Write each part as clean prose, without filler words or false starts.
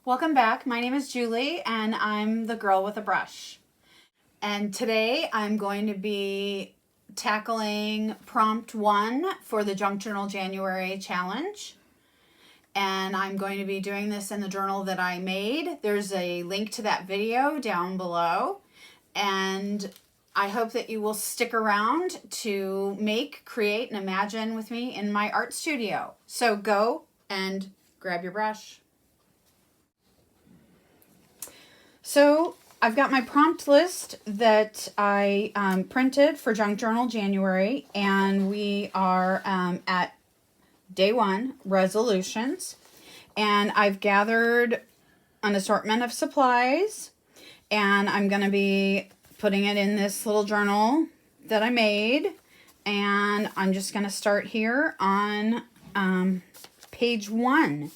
Welcome back. My name is Julie and I'm the girl with a brush. And today I'm going to be tackling prompt 1 for the Junk Journal January challenge. And I'm going to be doing this in the journal that I made. There's a link to that video down below. And I hope that you will stick around to make, create, and imagine with me in my art studio. So go and grab your brush. So I've got my prompt list that I printed for Junk Journal January, and we are at day 1, resolutions. And I've gathered an assortment of supplies, and I'm going to be putting it in this little journal that I made. And I'm just going to start here on page 1.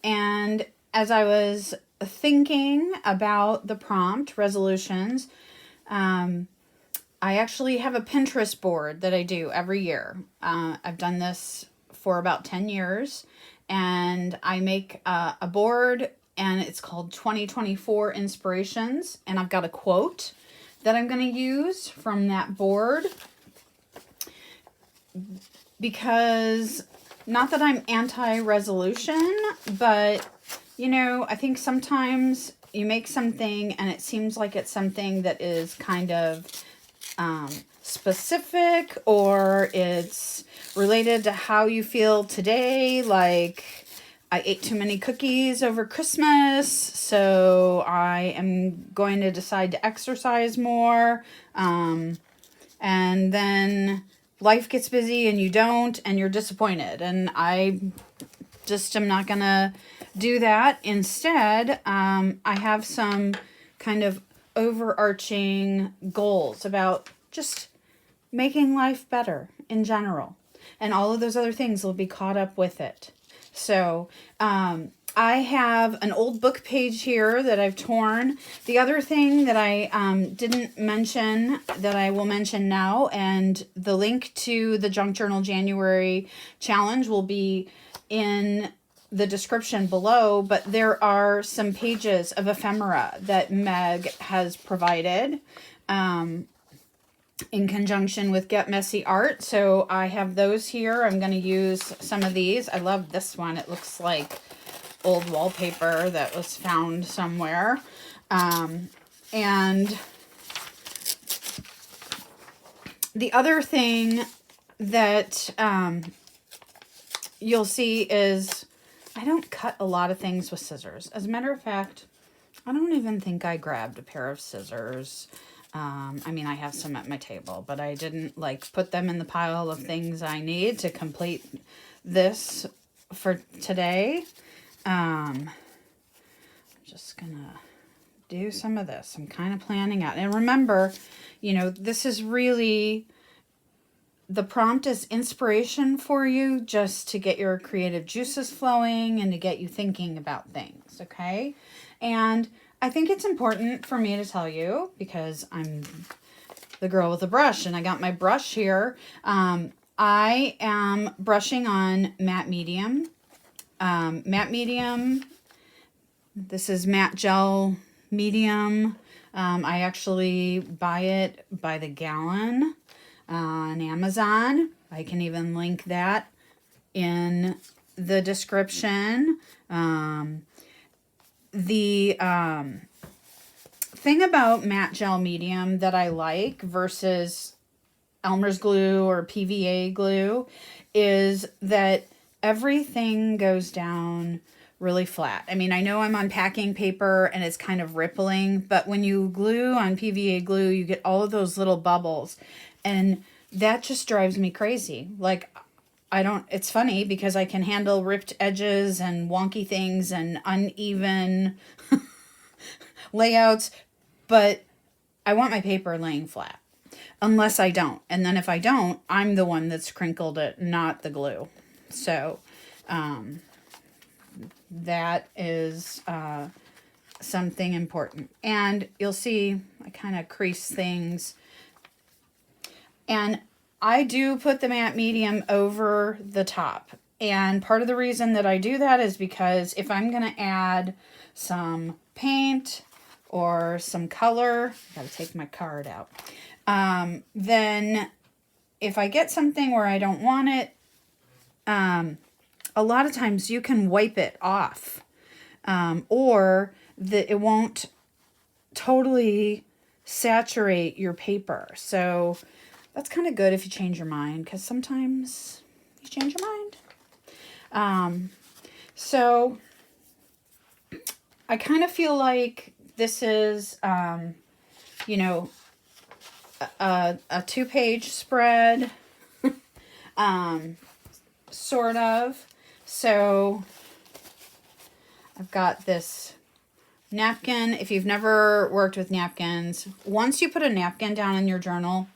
And as I was thinking about the prompt resolutions, I actually have a Pinterest board that I do every year. I've done this for about 10 years, and I make a board, and it's called 2024 Inspirations, and I've got a quote that I'm going to use from that board, because not that I'm anti-resolution, but you know, I think sometimes you make something and it seems like it's something that is kind of specific, or it's related to how you feel today. Like, I ate too many cookies over Christmas, so I am going to decide to exercise more. And then life gets busy and you don't, and you're disappointed. And I just am not going to do that. Instead, I have some kind of overarching goals about just making life better in general. And all of those other things will be caught up with it. So I have an old book page here that I've torn. The other thing that I didn't mention that I will mention now, and the link to the Junk Journal January challenge will be in the description below, but there are some pages of ephemera that Meg has provided in conjunction with Get Messy Art. So I have those here. I'm going to use some of these. I love this one. It looks like old wallpaper that was found somewhere. And the other thing that you'll see is I don't cut a lot of things with scissors. As a matter of fact, I don't even think I grabbed a pair of scissors. I mean, I have some at my table, but I didn't like put them in the pile of things I need to complete this for today. I'm just gonna do some of this. I'm kind of planning out. And remember, you know, this is really, the prompt is inspiration for you, just to get your creative juices flowing and to get you thinking about things, okay? And I think it's important for me to tell you, because I'm the girl with a brush and I got my brush here. I am brushing on matte medium. Matte medium, this is matte gel medium. I actually buy it by the gallon on Amazon. I can even link that in the description. The thing about matte gel medium that I like versus Elmer's glue or PVA glue is that everything goes down really flat. I mean, I know I'm on packing paper and it's kind of rippling, but when you glue on PVA glue, you get all of those little bubbles, and that just drives me crazy. Like, it's funny because I can handle ripped edges and wonky things and uneven layouts, but I want my paper laying flat. Unless I don't. And then if I don't, I'm the one that's crinkled it, not the glue. So that is something important. And you'll see I kind of crease things. And I do put the matte medium over the top. And part of the reason that I do that is because if I'm going to add some paint or some color, got to take my card out, then if I get something where I don't want it, a lot of times you can wipe it off, or that it won't totally saturate your paper. So that's kind of good if you change your mind, because sometimes you change your mind. So I kind of feel like this is, you know, a 2-page spread, sort of. So I've got this napkin. If you've never worked with napkins, once you put a napkin down in your journal,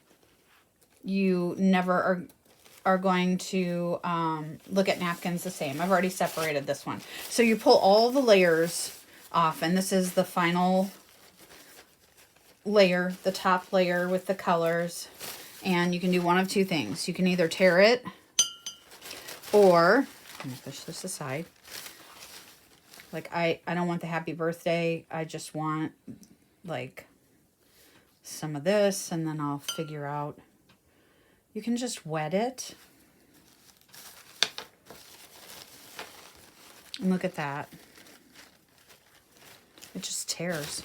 you never are going to look at napkins the same. I've already separated this one. So you pull all the layers off, and this is the final layer, the top layer with the colors. And you can do one of two things. You can either tear it, or I'm gonna push this aside. Like I don't want the happy birthday. I just want like some of this, and then I'll figure out. You can just wet it. And look at that. It just tears.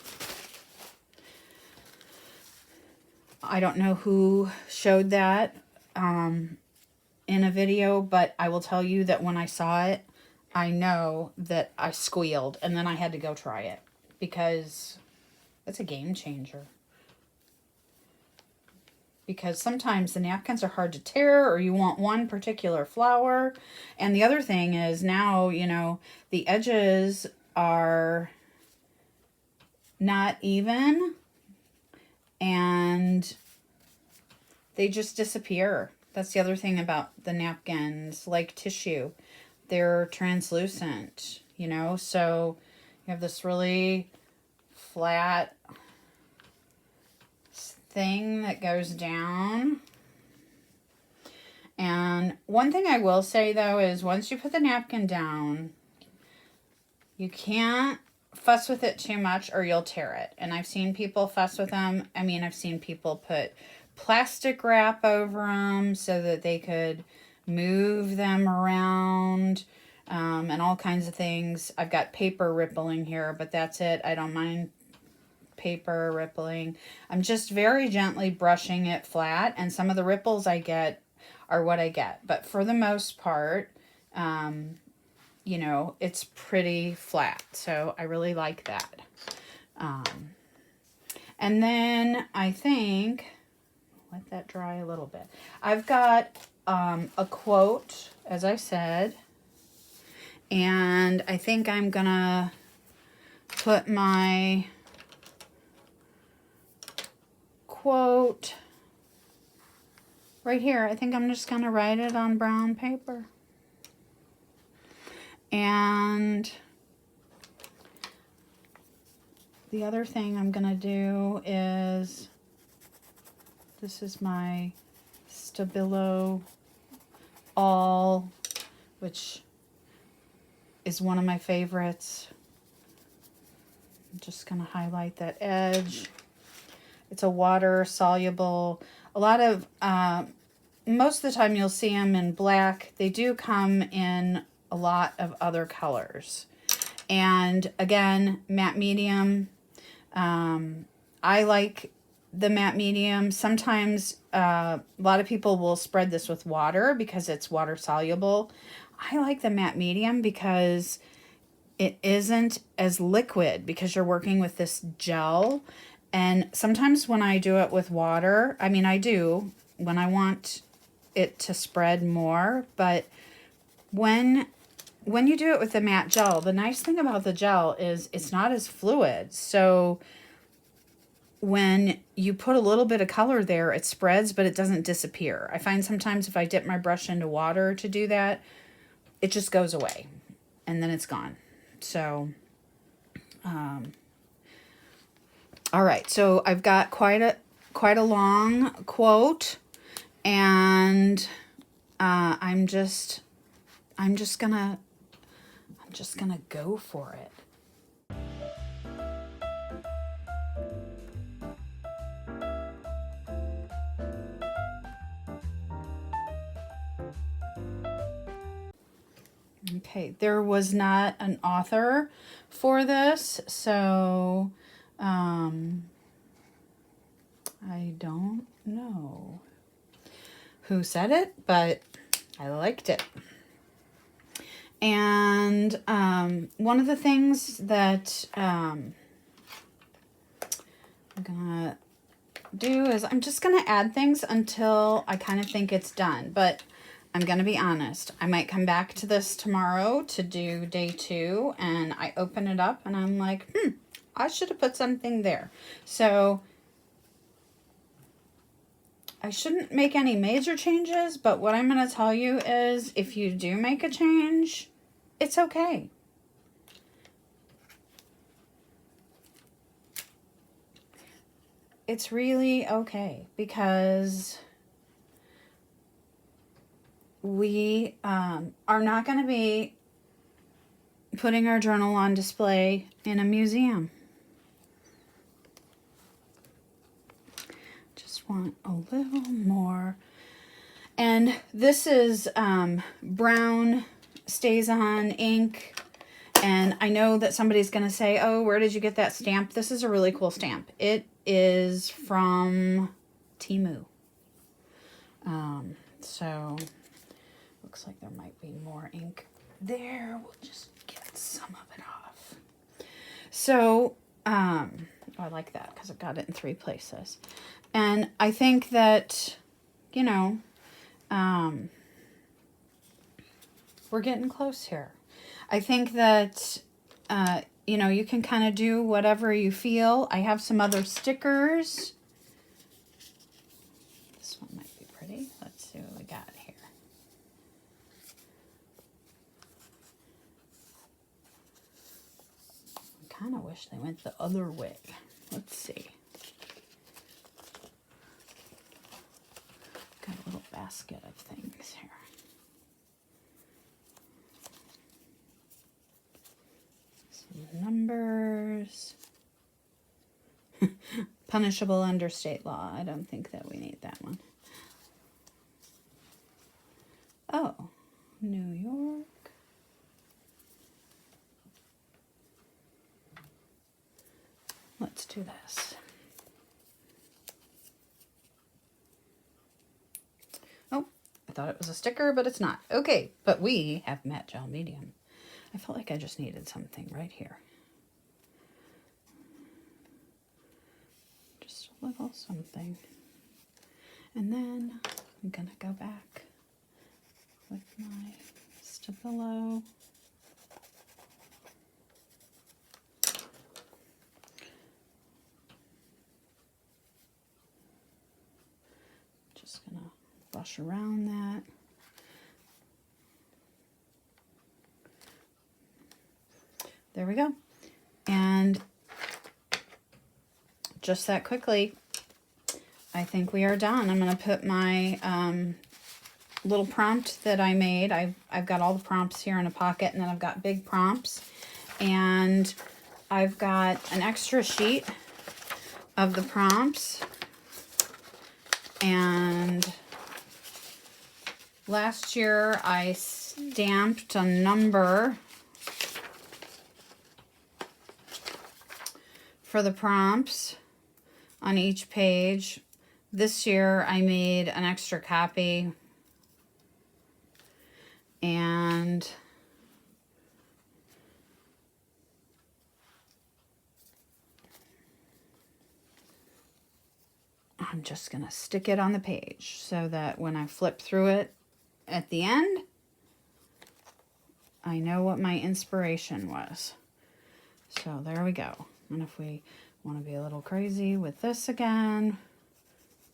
I don't know who showed that in a video, but I will tell you that when I saw it, I know that I squealed, and then I had to go try it because it's a game changer. Because sometimes the napkins are hard to tear, or you want one particular flower. And the other thing is now, you know, the edges are not even, and they just disappear. That's the other thing about the napkins, like tissue. They're translucent, you know, so you have this really flat thing that goes down. And one thing I will say though is once you put the napkin down, you can't fuss with it too much or you'll tear it. And I've seen people fuss with them. I mean, I've seen people put plastic wrap over them so that they could move them around, and all kinds of things. I've got paper rippling here, but that's it. I don't mind paper rippling. I'm just very gently brushing it flat, and some of the ripples I get are what I get. But for the most part, you know, it's pretty flat. So I really like that. And then I think, let that dry a little bit. I've got a quote, as I said, and I think I'm gonna put my quote right here. I think I'm just gonna write it on brown paper. And the other thing I'm gonna do is, this is my Stabilo All, which is one of my favorites. I'm just gonna highlight that edge. It's a water soluble. A lot of, most of the time you'll see them in black. They do come in a lot of other colors. And again, matte medium. I like the matte medium. Sometimes a lot of people will spread this with water because it's water soluble. I like the matte medium because it isn't as liquid, because you're working with this gel. And sometimes when I do it with water, I mean, I do when I want it to spread more, but when you do it with the matte gel, the nice thing about the gel is it's not as fluid. So when you put a little bit of color there, it spreads, but it doesn't disappear. I find sometimes if I dip my brush into water to do that, it just goes away and then it's gone. So, all right. So I've got quite a long quote, and I'm just I'm just gonna go for it. Okay, there was not an author for this, so I don't know who said it, but I liked it. And one of the things that I'm gonna do is I'm just gonna add things until I kind of think it's done. But I'm gonna be honest, I might come back to this tomorrow to do day 2, and I open it up and I'm like, I should have put something there. So I shouldn't make any major changes, but what I'm going to tell you is if you do make a change, it's okay. It's really okay, because we are not going to be putting our journal on display in a museum. Just want a little more. And this is brown StazOn ink. And I know that somebody's going to say, oh, where did you get that stamp? This is a really cool stamp. It is from Temu. So looks like there might be more ink there. We'll just get some of it off. So, I like that because I got it in 3 places. And I think that, you know, we're getting close here. I think that, you know, you can kind of do whatever you feel. I have some other stickers. This one might be pretty. Let's see what we got here. I kind of wish they went the other way. Let's see. Got a little basket of things here. Some numbers. Punishable under state law. I don't think that we need that one. Oh, New York. Let's do this. Oh, I thought it was a sticker, but it's not. Okay, but we have matte gel medium. I felt like I just needed something right here. Just a little something. And then I'm gonna go back with my Stabilo. Just gonna brush around that. There we go. And just that quickly, I think we are done. I'm going to put my little prompt that I made. I've got all the prompts here in a pocket, and then I've got big prompts. And I've got an extra sheet of the prompts. And last year I stamped a number for the prompts on each page. This year I made an extra copy, and I'm just gonna stick it on the page so that when I flip through it at the end, I know what my inspiration was. So there we go. And if we want to be a little crazy with this again,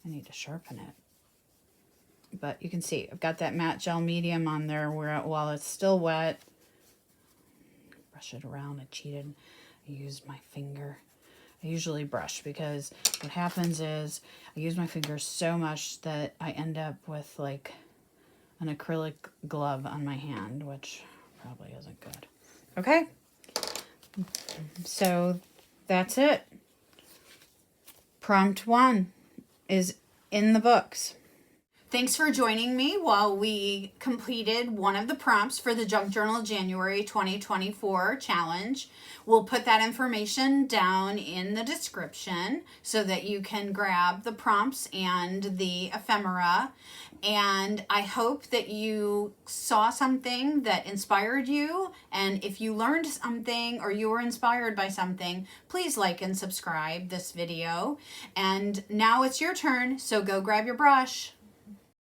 I need to sharpen it. But you can see I've got that matte gel medium on there where while it's still wet. Brush it around. I cheated. I used my finger. I usually brush because what happens is I use my fingers so much that I end up with like an acrylic glove on my hand, which probably isn't good. Okay, so that's it. Prompt 1 is in the books. Thanks for joining me while we completed one of the prompts for the Junk Journal January 2024 challenge. We'll put that information down in the description so that you can grab the prompts and the ephemera. And I hope that you saw something that inspired you. And if you learned something or you were inspired by something, please like and subscribe this video. And now it's your turn, so go grab your brush.